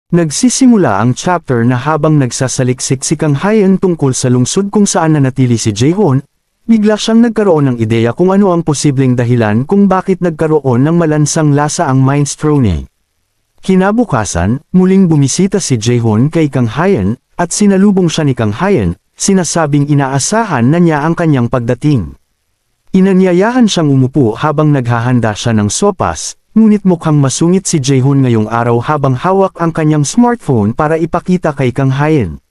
Nagsisimula ang chapter na habang nagsasaliksik si Kang Hayan tungkol sa lungsod kung saan nanatili si Jae-hoon, bigla siyang nagkaroon ng ideya kung ano ang posibleng dahilan kung bakit nagkaroon ng malansang lasa ang minestrone. Kinabukasan, muling bumisita si Jae-hoon kay Kang Hayan, at sinalubong siya ni Kang Hayan, sinasabing inaasahan na niya ang kanyang pagdating. Inanyayahan siyang umupo habang naghahanda siya ng sopas, ngunit mukhang masungit si Jae-hoon ngayong araw habang hawak ang kanyang smartphone para ipakita kay Kang Hayan.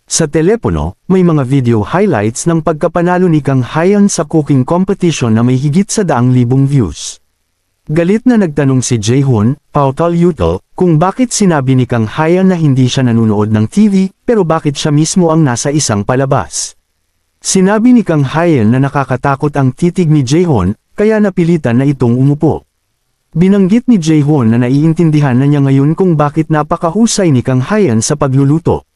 Sa telepono, may mga video highlights ng pagkapanalo ni Kang Hayan sa cooking competition na may higit sa 100,000 views. Galit na nagtanong si Jae-hoon, pautal-utal, kung bakit sinabi ni Kang Hayan na hindi siya nanonood ng TV, pero bakit siya mismo ang nasa isang palabas. Sinabi ni Kang Hayan na nakakatakot ang titig ni Jae-hoon, kaya napilitan na itong umupo. Binanggit ni Jae-hoon na naiintindihan na niya ngayon kung bakit napakahusay ni Kang Hayan sa pagluluto.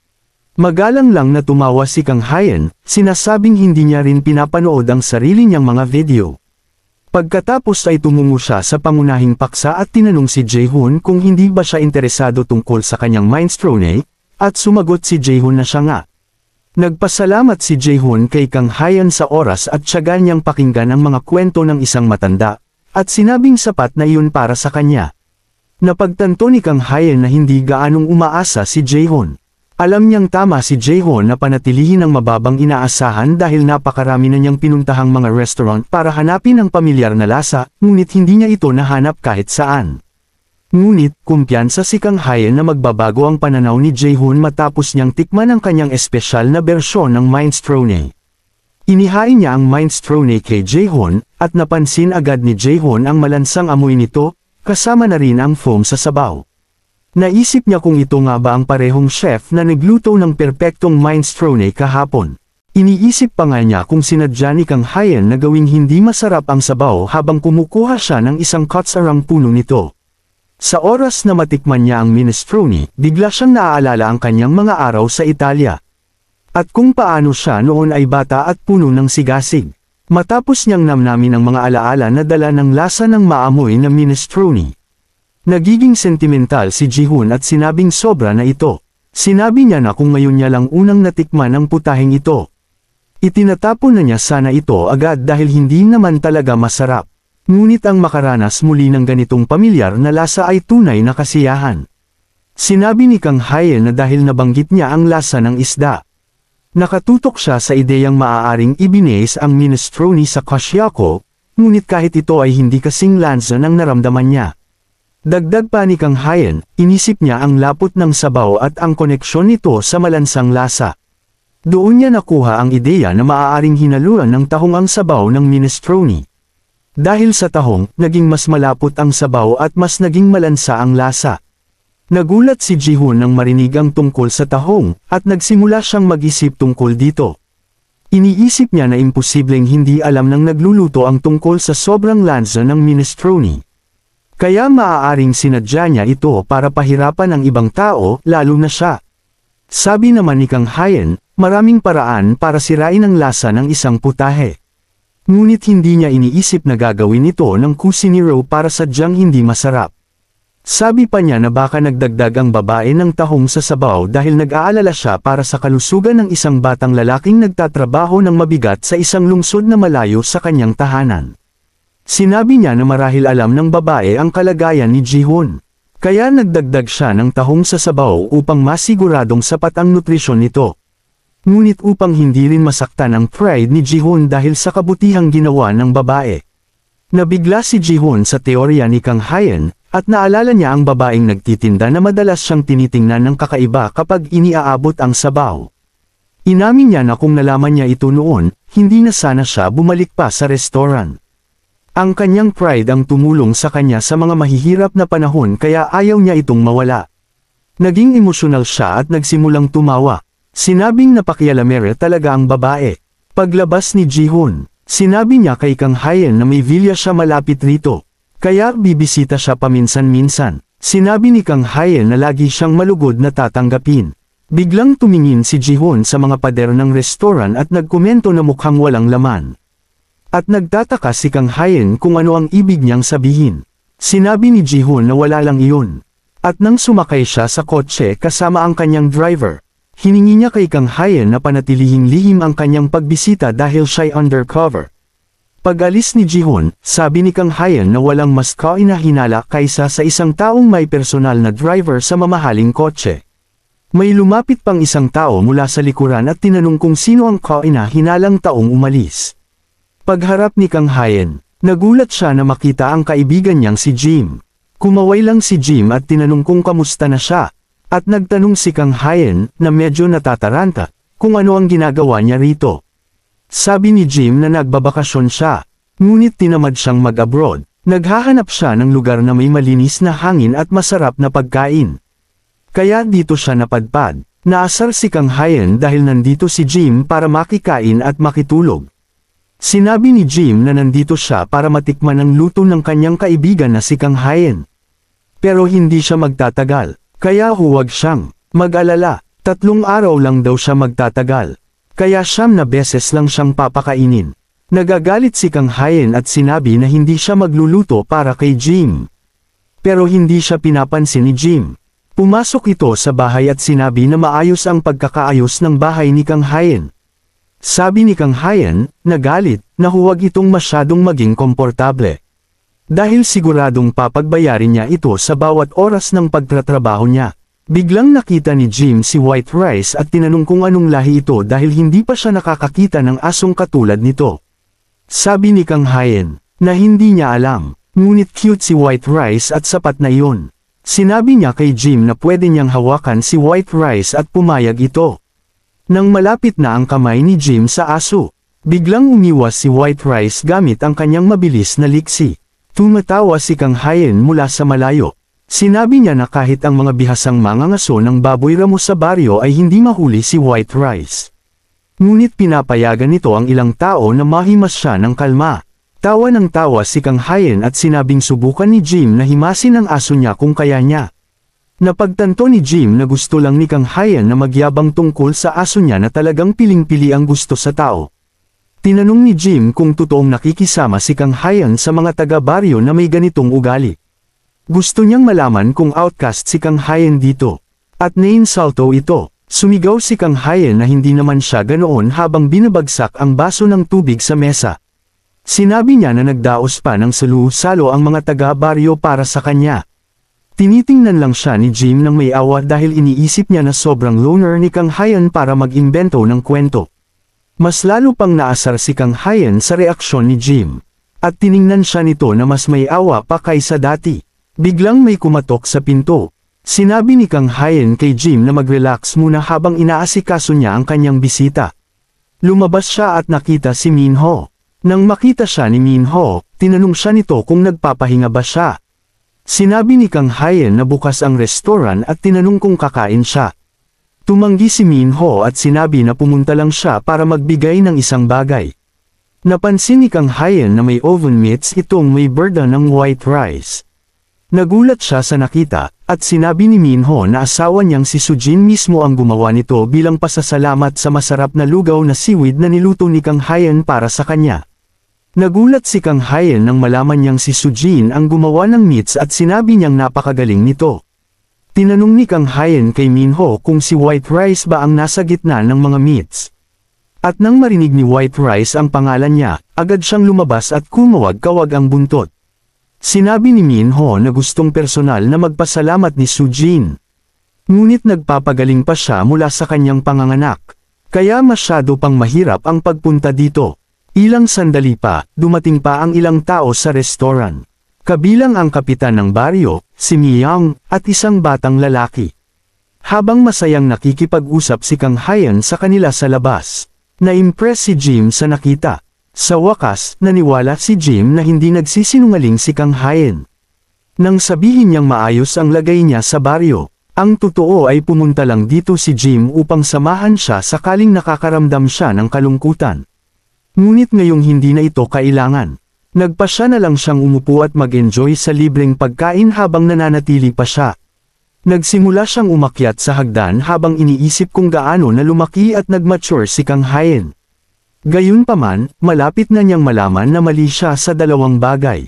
Magalang lang na tumawa si Kang Hayan, sinasabing hindi niya rin pinapanood ang sarili niyang mga video. Pagkatapos ay tumungo siya sa pangunahing paksa at tinanong si Jae-hoon kung hindi ba siya interesado tungkol sa kanyang minestrone, at sumagot si Jae-hoon na siya nga. Nagpasalamat si Jae-hoon kay Kang Hayan sa oras at tiyaga niyang pakinggan ang mga kwento ng isang matanda, at sinabing sapat na iyon para sa kanya. Napagtanto ni Kang Hayan na hindi gaanong umaasa si Jae-hoon. Alam niyang tama si Jae-hoon na panatilihin ang mababang inaasahan dahil napakarami na niyang pinuntahang mga restaurant para hanapin ang pamilyar na lasa, ngunit hindi niya ito nahanap kahit saan. Ngunit, kumpiyansa si Kang Hayan na magbabago ang pananaw ni Jae-hoon matapos niyang tikman ang kanyang espesyal na bersyon ng minestrone. Inihain niya ang minestrone kay Jae-hoon, at napansin agad ni Jae-hoon ang malansang amoy nito, kasama na rin ang foam sa sabaw. Naisip niya kung ito nga ba ang parehong chef na nagluto ng perpektong minestrone kahapon. Iniisip pa nga niya kung sinadya ni Kang Hayan na gawing hindi masarap ang sabaw habang kumukuha siya ng isang katsarang puno nito. Sa oras na matikman niya ang minestrone, bigla siyang naaalala ang kanyang mga araw sa Italia. At kung paano siya noon ay bata at puno ng sigasig. Matapos niyang namnamin ang mga alaala na dala ng lasa ng maamoy na minestrone. Nagiging sentimental si Jae-hoon at sinabing sobra na ito. Sinabi niya na kung ngayon niya lang unang natikman ang putahing ito. Itinatapon na niya sana ito agad dahil hindi naman talaga masarap. Ngunit ang makaranas muli ng ganitong pamilyar na lasa ay tunay na kasiyahan. Sinabi ni Kang Hayan na dahil nabanggit niya ang lasa ng isda. Nakatutok siya sa ideyang maaaring ibinase ang minestrone sa kashyako, ngunit kahit ito ay hindi kasing lansa ng naramdaman niya. Dagdag pa ni Kang Hayan, inisip niya ang lapot ng sabaw at ang koneksyon nito sa malansang lasa. Doon niya nakuha ang ideya na maaaring hinaluan ng tahong ang sabaw ng minestrone. Dahil sa tahong, naging mas malapot ang sabaw at mas naging malansa ang lasa. Nagulat si Jae-hoon nang marinig ang tungkol sa tahong, at nagsimula siyang mag-isip tungkol dito. Iniisip niya na imposibleng hindi alam ng nagluluto ang tungkol sa sobrang lansa ng minestrone. Kaya maaaring sinadya niya ito para pahirapan ang ibang tao, lalo na siya. Sabi naman ni Kang Hayan, maraming paraan para sirain ang lasa ng isang putahe. Ngunit hindi niya iniisip na gagawin ito ng kusinero para sadyang hindi masarap. Sabi pa niya na baka nagdagdag ang babae ng tahong sa sabaw dahil nag-aalala siya para sa kalusugan ng isang batang lalaking nagtatrabaho ng mabigat sa isang lungsod na malayo sa kanyang tahanan. Sinabi niya na marahil alam ng babae ang kalagayan ni Jae-hoon. Kaya nagdagdag siya ng tahong sa sabaw upang masiguradong sapat ang nutrisyon nito. Ngunit upang hindi rin masaktan ang pride ni Jae-hoon dahil sa kabutihang ginawa ng babae. Nabigla si Jae-hoon sa teorya ni Kang Hayan, at naalala niya ang babaeng nagtitinda na madalas siyang tinitingnan ng kakaiba kapag iniaabot ang sabaw. Inamin niya na kung nalaman niya ito noon, hindi na sana siya bumalik pa sa restaurant. Ang kanyang pride ang tumulong sa kanya sa mga mahihirap na panahon kaya ayaw niya itong mawala. Naging emosyonal siya at nagsimulang tumawa. Sinabing napakialamere talaga ang babae. Paglabas ni Jae-hoon, sinabi niya kay Kang Hayan na may villa siya malapit rito. Kaya bibisita siya paminsan-minsan. Sinabi ni Kang Hayan na lagi siyang malugod na tatanggapin. Biglang tumingin si Jae-hoon sa mga pader ng restaurant at nagkomento na mukhang walang laman. At nagtataka si Kang Hayan kung ano ang ibig niyang sabihin. Sinabi ni Jae-hoon na wala lang iyon. At nang sumakay siya sa kotse kasama ang kanyang driver, hiningi niya kay Kang Hayan na panatilihing lihim ang kanyang pagbisita dahil siya'y undercover. Pag-alis ni Ji-hoon, sabi ni Kang Hayan na walang mas kainahinala kaysa sa isang taong may personal na driver sa mamahaling kotse. May lumapit pang isang tao mula sa likuran at tinanong kung sino ang kainahinalang taong umalis. Pagharap ni Kang Hayan, nagulat siya na makita ang kaibigan niyang si Jim. Kumaway lang si Jim at tinanong kung kamusta na siya, at nagtanong si Kang Hayan na medyo natataranta kung ano ang ginagawa niya rito. Sabi ni Jim na nagbabakasyon siya, ngunit tinamad siyang mag-abroad. Naghahanap siya ng lugar na may malinis na hangin at masarap na pagkain. Kaya dito siya napadpad. Naasar si Kang Hayan dahil nandito si Jim para makikain at makitulog. Sinabi ni Jim na nandito siya para matikman ang luto ng kanyang kaibigan na si Kang Hayan. Pero hindi siya magtatagal, kaya huwag siyang mag-alala. 3 araw lang daw siya magtatagal. Kaya 9 na beses lang siyang papakainin. Nagagalit si Kang Hayan at sinabi na hindi siya magluluto para kay Jim. Pero hindi siya pinapansin ni Jim. Pumasok ito sa bahay at sinabi na maayos ang pagkakaayos ng bahay ni Kang Hayan. Sabi ni Kang Hayan, nagalit, na huwag itong masyadong maging komportable. Dahil siguradong papagbayarin niya ito sa bawat oras ng pagtatrabaho niya. Biglang nakita ni Jim si White Rice at tinanong kung anong lahi ito dahil hindi pa siya nakakakita ng asong katulad nito. Sabi ni Kang Hayan, na hindi niya alam, ngunit cute si White Rice at sapat na iyon. Sinabi niya kay Jim na pwede niyang hawakan si White Rice at pumayag ito. Nang malapit na ang kamay ni Jim sa aso, biglang umiwas si White Rice gamit ang kanyang mabilis na liksi. Tumatawa si Kang Hayan mula sa malayo. Sinabi niya na kahit ang mga bihasang mangangaso ng baboy ramo sa baryo ay hindi mahuli si White Rice. Ngunit pinapayagan nito ang ilang tao na mahimas siya ng kalma. Tawa ng tawa si Kang Hayan at sinabing subukan ni Jim na himasin ang aso niya kung kaya niya. Napagtanto ni Jim na gusto lang ni Kang Hayan na magyabang tungkol sa aso niya na talagang piling-pili ang gusto sa tao. Tinanong ni Jim kung totoong nakikisama si Kang Hayan sa mga taga-baryo na may ganitong ugali. Gusto niyang malaman kung outcast si Kang Hayan dito. At nainsulto ito. Sumigaw si Kang Hayan na hindi naman siya ganoon habang binabagsak ang baso ng tubig sa mesa. Sinabi niya na nagdaos pa ng salu-salo ang mga taga-baryo para sa kanya. Tinitingnan lang siya ni Jim nang may awa dahil iniisip niya na sobrang loner ni Kang Hayan para mag-imbento ng kwento. Mas lalo pang naasar si Kang Hayan sa reaksyon ni Jim. At tiningnan siya nito na mas may awa pa kaysa dati. Biglang may kumatok sa pinto. Sinabi ni Kang Hayan kay Jim na mag-relax muna habang inaasikaso niya ang kanyang bisita. Lumabas siya at nakita si Minho. Nang makita siya ni Minho, tinanong siya nito kung nagpapahinga ba siya. Sinabi ni Kang Hayan na bukas ang restaurant at tinanong kung kakain siya. Tumanggi si Minho at sinabi na pumunta lang siya para magbigay ng isang bagay. Napansin ni Kang Hayan na may oven mitts itong may burda ng white rice. Nagulat siya sa nakita, at sinabi ni Minho na asawa niyang si Sujin mismo ang gumawa nito bilang pasasalamat sa masarap na lugaw na seaweed na niluto ni Kang Hayan para sa kanya. Nagulat si Kang Hayan nang malaman niyang si Sujin ang gumawa ng meats at sinabi niyang napakagaling nito. Tinanong ni Kang Hayan kay Minho kung si White Rice ba ang nasa gitna ng mga meats. At nang marinig ni White Rice ang pangalan niya, agad siyang lumabas at kumawag-kawag ang buntot. Sinabi ni Minho na gustong personal na magpasalamat ni Sujin. Ngunit nagpapagaling pa siya mula sa kanyang panganganak. Kaya masyado pang mahirap ang pagpunta dito. Ilang sandali pa, dumating pa ang ilang tao sa restaurant. Kabilang ang kapitan ng baryo, si Miyang, at isang batang lalaki. Habang masayang nakikipag-usap si Kang Hayan sa kanila sa labas, na-impress si Jim sa nakita. Sa wakas, naniwala si Jim na hindi nagsisinungaling si Kang Hayan. Nang sabihin niyang maayos ang lagay niya sa baryo, ang totoo ay pumunta lang dito si Jim upang samahan siya sakaling nakakaramdam siya ng kalungkutan. Ngunit ngayong hindi na ito kailangan. Nagpasya na lang siyang umupo at mag-enjoy sa libreng pagkain habang nananatili pa siya. Nagsimula siyang umakyat sa hagdan habang iniisip kung gaano na lumaki at nagmature si Kang Hayan. Gayunpaman, malapit na niyang malaman na mali siya sa dalawang bagay.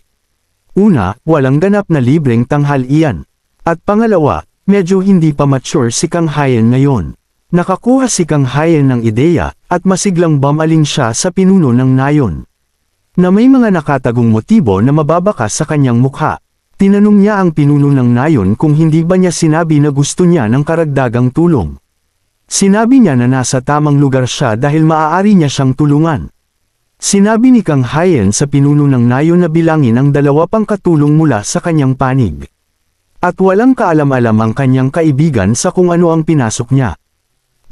Una, walang ganap na libreng tanghalian. At pangalawa, medyo hindi pa mature si Kang Hayan ngayon. Nakakuha si Kang Hayan ng ideya, at masiglang bumaling siya sa pinuno ng nayon. Na may mga nakatagong motibo na mababakas sa kanyang mukha. Tinanong niya ang pinuno ng nayon kung hindi ba niya sinabi na gusto niya ng karagdagang tulong. Sinabi niya na nasa tamang lugar siya dahil maaari niya siyang tulungan. Sinabi ni Kang Hayan sa pinuno ng nayon na bilangin ang 2 pang katulong mula sa kanyang panig. At walang kaalam-alam ang kanyang kaibigan sa kung ano ang pinasok niya.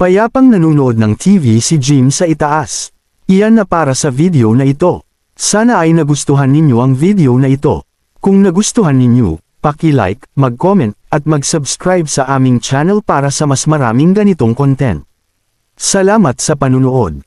Payapang nanunood ng TV si Jim sa itaas. Iyan na para sa video na ito. Sana ay nagustuhan ninyo ang video na ito. Kung nagustuhan ninyo, paki-like, mag-comment, at mag-subscribe sa aming channel para sa mas maraming ganitong content. Salamat sa panunood.